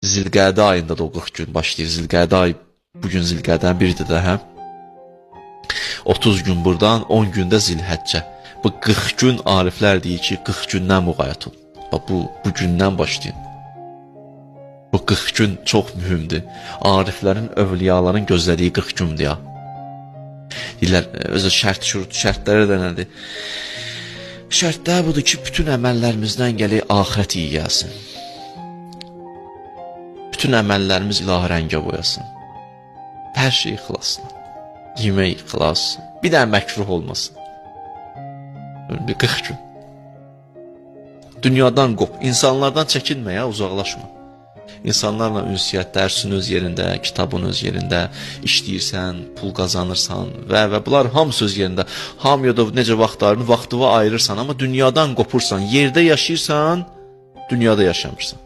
Zilqədə ayında da o 40 gün başlayır. Zilqədə ayı bugün Zilqədənin biridir də, hə? 30 gün buradan, 10 gündə Zilhəccə. Bu 40 gün ariflər deyir ki, 40 gündən müğayət olun. Bu gündən başlayın. Bu 40 gün çox mühümdür. Ariflərin, övliyaların gözlədiyi 40 gündür ya. Deyirlər, özü şərtləri də nədir? Şərtlər budur ki, bütün əməllərimizdən gələk axirət iyi gəlsin. Bütün əməllərimiz ilahi rəngə boyasın. Hər şey xilasın. Yemək xilas. Bir də məkruh olmasın. Bir 40 gün. Dünyadan qop. İnsanlardan çəkinmə ya, uzaqlaşma. İnsanlarla ünsiyyət, dərsin öz yerində, kitabın öz yerində, işləyirsən, pul qazanırsan və bunlar hamısı öz yerində. Hamıya da necə vaxtını ayırırsan, amma dünyadan qopursan, yerdə yaşayırsan, dünyada yaşamırsan.